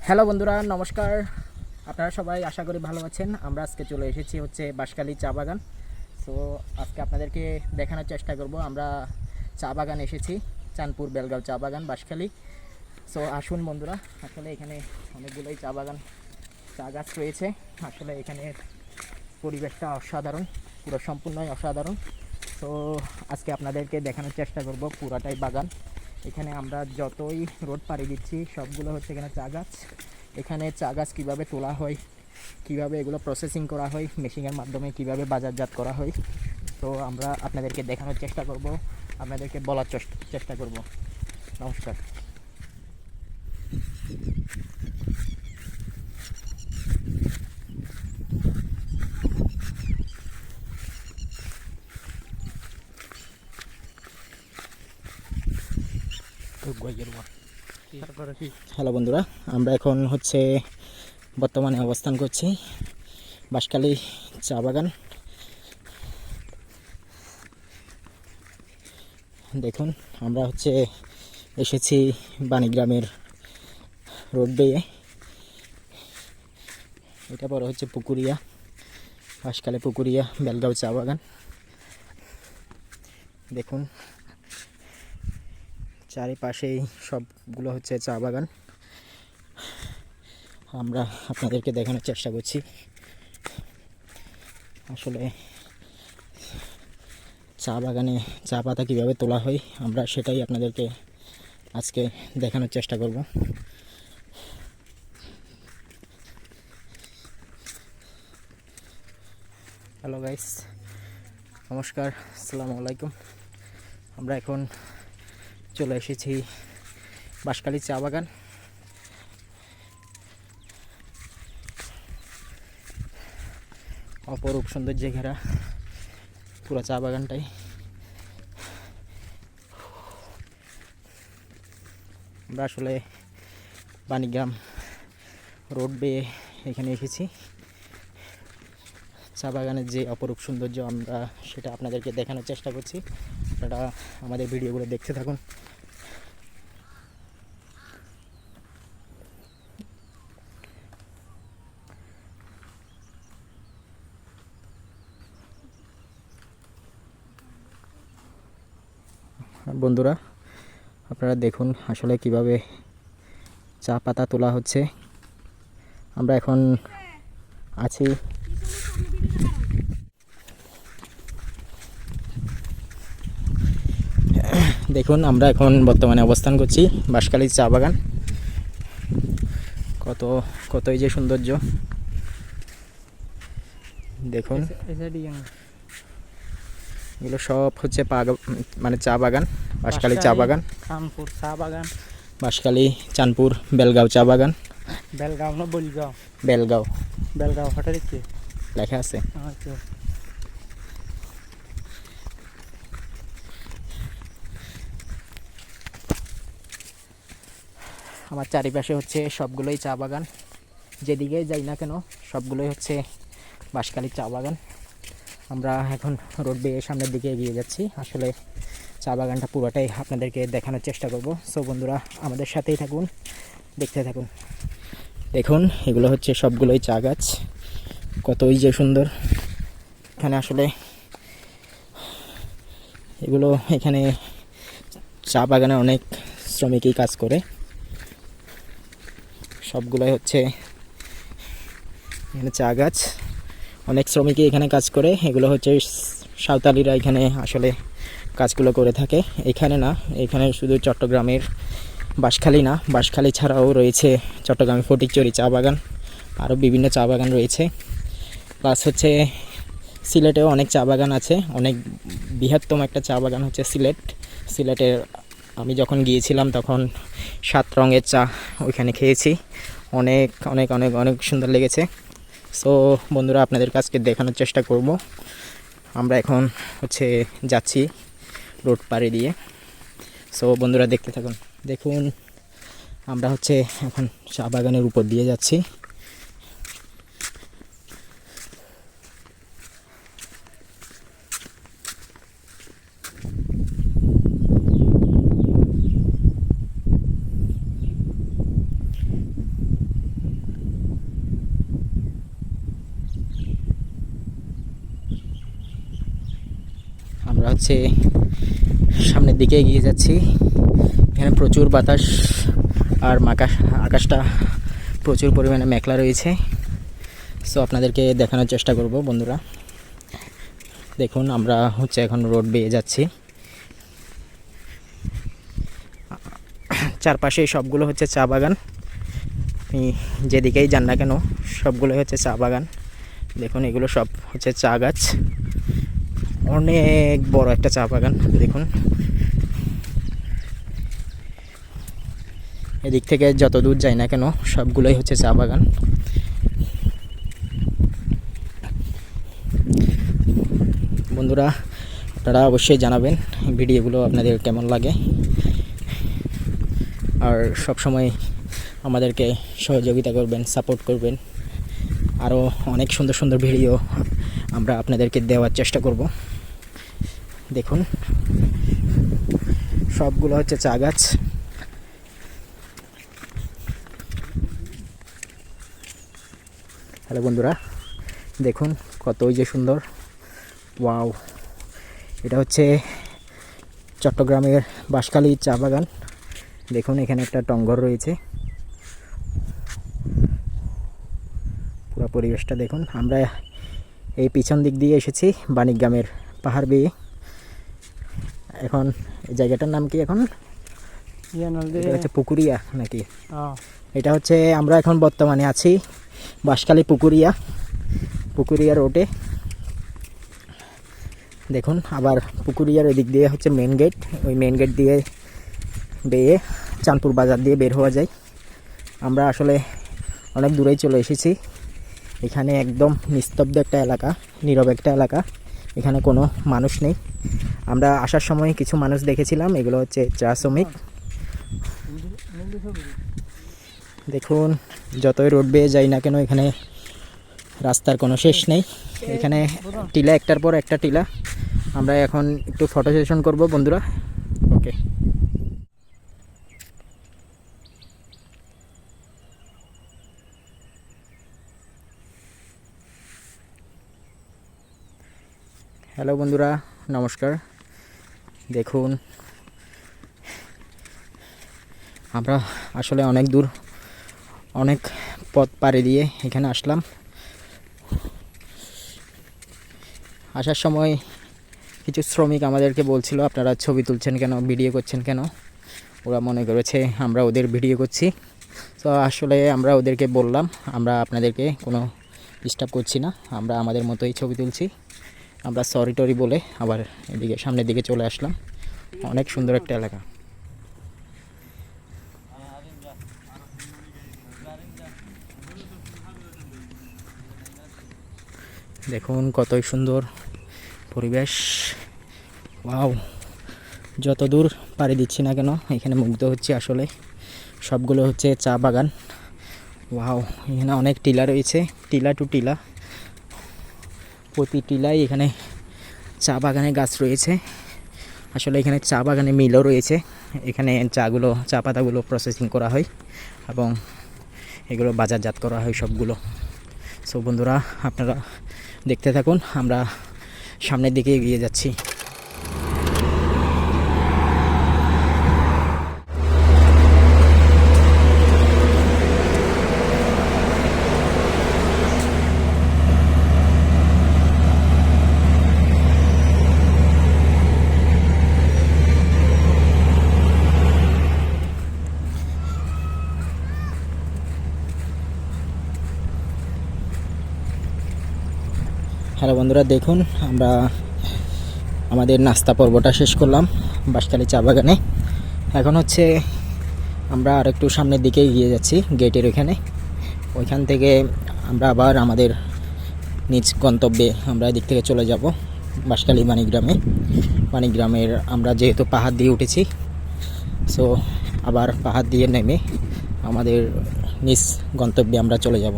Hello বন্ধুরা, নমস্কার। আপনারা সবাই আশা করি ভালো আছেন। আমরা আজকে চলে এসেছি হচ্ছে বাঁশখালী চা বাগান। সো আজকে আপনাদেরকে দেখানোর চেষ্টা করব আমরা চা বাগান এসেছি, চাঁদপুর বেলগাঁও চা বাগান বাঁশখালী। সো আসুন বন্ধুরা, আসলে এখানে অনেকগুলোই চা বাগান, চা গাছ রয়েছে। আসলে এখানে পরিবেশটা অসাধারণ, পুরো সম্পূর্ণই অসাধারণ। তো আজকে আপনাদেরকে দেখানোর চেষ্টা করব পুরাটাই বাগান। এখানে আমরা যতই রোড পাড়ি দিচ্ছি সবগুলো হচ্ছে এখানে চা গাছ। এখানে চা গাছ কীভাবে তোলা হয়, কীভাবে এগুলো প্রসেসিং করা হয়, মেশিনের মাধ্যমে কীভাবে বাজারজাত করা হয়, তো আমরা আপনাদেরকে দেখানোর চেষ্টা করব, আপনাদেরকে বলার চেষ্টা করব। নমস্কার। হ্যালো বন্ধুরা, আমরা এখন হচ্ছে বর্তমানে অবস্থান করছি বাঁশখালী চা বাগান। দেখুন, আমরা হচ্ছে এসেছি বাণীগ্রামের রোড বেয়ে। এটা পরে হচ্ছে পুকুরিয়া, বাঁশখালী পুকুরিয়া বেলগাঁও চা বাগান। দেখুন চারিপাশেই সবগুলো হচ্ছে চা বাগান। আমরা আপনাদেরকে দেখানোর চেষ্টা করছি আসলে চা বাগানে চা পাতা কীভাবে তোলা হয়, আমরা সেটাই আপনাদেরকে আজকে দেখানোর চেষ্টা করব। হ্যালো গাইস, নমস্কার, আসসালামু আলাইকুম। আমরা এখন চলে এসেছি বাঁশখালী চা বাগান। অপরূপ সৌন্দর্যে ঘেরা পুরো চা বাগানটাই। আমরা আসলে বাণীগ্রাম রোড বেয়ে এখানে এসেছি। চা বাগানের যে অপরূপ সৌন্দর্য, আমরা সেটা আপনাদেরকে দেখানোর চেষ্টা করছি। আপনারা আমাদের ভিডিওগুলো দেখতে থাকুন। বন্ধুরা, আপনারা দেখুন আসলে কিভাবে চা পাতা তোলা হচ্ছে। আমরা এখন আছি দেখুন, আমরা এখন বর্তমানে অবস্থান করছি বাঁশখালী চা বাগান। কতই যে সৌন্দর্য দেখুন। এগুলো সব হচ্ছে মানে চা বাগান, বাঁশখালী চা বাগান, চাঁদপুর চা বাগান, বাঁশখালী চাঁদপুর বেলগাঁও চা বাগান। বেলগাঁও না বলগাঁও? বেলগাঁও, বেলগাঁও হঠাৎ দেখছি লেখা আছে। আচ্ছা, আমার চারিপাশে হচ্ছে সবগুলোই চা বাগান। যেদিকেই যাই না কেন সবগুলোই হচ্ছে বাঁশখালী চা বাগান। আমরা এখন রোড বেয়ে সামনের দিকে এগিয়ে যাচ্ছি। আসলে চা বাগানটা পুরোটাই আপনাদেরকে দেখানোর চেষ্টা করব। সো বন্ধুরা, আমাদের সাথেই থাকুন, দেখতে থাকুন। দেখুন, এগুলো হচ্ছে সবগুলোই চা গাছ, কতই যে সুন্দর। এখানে আসলে এখানে চা বাগানে অনেক শ্রমিকই কাজ করে। সবগুলোই হচ্ছে এখানে চা গাছ, অনেক শ্রমিকই এখানে কাজ করে। এগুলো হচ্ছে সাঁওতালিরা এখানে আসলে কাজগুলো করে থাকে। এখানে না, এখানে শুধু চট্টগ্রামের বাঁশখালী না, বাঁশখালী ছাড়াও রয়েছে চট্টগ্রামের ফটিকছড়ি চা বাগান, আরও বিভিন্ন চা বাগান রয়েছে। প্লাস হচ্ছে সিলেটেও অনেক চা বাগান আছে। অনেক বৃহত্তম একটা চা বাগান হচ্ছে সিলেটের। আমি যখন গিয়েছিলাম তখন 7 রঙের চা ওইখানে খেয়েছি। অনেক অনেক অনেক অনেক সুন্দর লেগেছে। সো বন্ধুরা, আপনাদের কাছকে দেখানোর চেষ্টা করব। আমরা এখন হচ্ছে যাচ্ছি রোড পাড়ে দিয়ে। সো বন্ধুরা, দেখতে থাকুন। দেখুন, আমরা হচ্ছে এখন চা বাগানের উপর দিয়ে যাচ্ছি। আমরা হচ্ছে সামনের দিকে এগিয়ে যাচ্ছি। এখানে প্রচুর বাতাস আর আকাশটা প্রচুর পরিমাণে মেঘলা রয়েছে। সো আপনাদেরকে দেখানোর চেষ্টা করব বন্ধুরা। দেখুন আমরা হচ্ছে এখন রোড বেয়ে যাচ্ছি। চারপাশে সবগুলো হচ্ছে চা বাগান। আপনি যেদিকেই যান না কেন সবগুলো হচ্ছে চা বাগান। দেখুন এগুলো সব হচ্ছে চা গাছ, অনেক বড় একটা চা বাগান। দেখুন এদিক থেকে যত দূর যাই না কেন সবগুলোই হচ্ছে চা বাগান। বন্ধুরা আপনারা অবশ্যই জানাবেন ভিডিওগুলো আপনাদের কেমন লাগে, আর সব সময় আমাদেরকে সহযোগিতা করবেন, সাপোর্ট করবেন। আরও অনেক সুন্দর সুন্দর ভিডিও আমরা আপনাদেরকে দেওয়ার চেষ্টা করব। দেখুন সবগুলো হচ্ছে চা গাছ। হ্যালো বন্ধুরা, দেখুন কতই যে সুন্দর। ওয়াও, এটা হচ্ছে চট্টগ্রামের বাঁশখালী চা বাগান। দেখুন এখানে একটা টংঘর রয়েছে। পুরো পরিবেশটা দেখুন। আমরা এই পিছন দিক দিয়ে এসেছি বাণিজ্যামের পাহাড় বেয়ে। এখন এই জায়গাটার নাম কি? এখন এটা হচ্ছে পুকুরিয়া নাকি? এটা হচ্ছে আমরা এখন বর্তমানে আছি বাঁশখালী পুকুরিয়া রোডে। দেখুন আবার পুকুরিয়ার এদিক দিয়ে হচ্ছে মেন গেট। ওই মেন গেট দিয়ে বেয়ে চাঁদপুর বাজার দিয়ে বের হওয়া যায়। আমরা আসলে অনেক দূরেই চলে এসেছি। এখানে একদম নিস্তব্ধ একটা এলাকা, নীরব একটা এলাকা। এখানে কোনো মানুষ নেই। আমরা আসার সময় কিছু মানুষ দেখেছিলাম, এগুলো হচ্ছে চা শ্রমিক। দেখুন যতই রোড বেয়ে যাই না কেন এখানে রাস্তার কোনো শেষ নেই। এখানে টিলা একটার পর একটা টিলা। আমরা এখন একটু ফটো সেশন করব বন্ধুরা। ওকে, হ্যালো বন্ধুরা, নমস্কার। দেখুন আমরা আসলে অনেক দূর, অনেক পথ পাড়ি দিয়ে এখানে আসলাম। আসার সময় কিছু শ্রমিক আমাদেরকে বলছিল আপনারা ছবি তুলছেন কেন, ভিডিও করছেন কেন। ওরা মনে করেছে আমরা ওদের ভিডিও করছি। তো আসলে আমরা ওদেরকে বললাম আমরা আপনাদেরকে কোনো ডিস্টার্ব করছি না, আমরা আমাদের মতোই ছবি তুলছি। আমরা সরি টরি বলে আবার এদিকে সামনের দিকে চলে আসলাম। অনেক সুন্দর একটা এলাকা। দেখুন কতই সুন্দর পরিবেশ। ওয়াও, যত দূর পাড়ি দিচ্ছি না কেন এখানে মুগ্ধ হচ্ছে। আসলে সবগুলো হচ্ছে চা বাগান। ওয়াও, এখানে অনেক টিলা রয়েছে, টিলা টু টিলা। প্রতি টিলায় এখানে চা বাগানে গাছ রয়েছে। আসলে এখানে চা বাগানে মিলও রয়েছে। এখানে চা পাতাগুলো প্রসেসিং করা হয় এবং এগুলো বাজারজাত করা হয় সবগুলো। সো বন্ধুরা আপনারা দেখতে থাকুন, আমরা সামনের দিকে এগিয়ে যাচ্ছি। হ্যালো বন্ধুরা, দেখুন আমরা আমাদের নাস্তা পর্বটা শেষ করলাম বাঁশখালী চা বাগানে। এখন হচ্ছে আমরা আর একটু সামনের দিকে এগিয়ে যাচ্ছি গেটের ওইখান থেকে আমরা আবার আমাদের নিজ গন্তব্যে আমরা এদিক থেকে চলে যাব বাঁশখালী মানিকগ্রামের। আমরা যেহেতু পাহাড় দিয়ে উঠেছি, সো আবার পাহাড় দিয়ে নেমে আমাদের নিজ গন্তব্যে আমরা চলে যাব।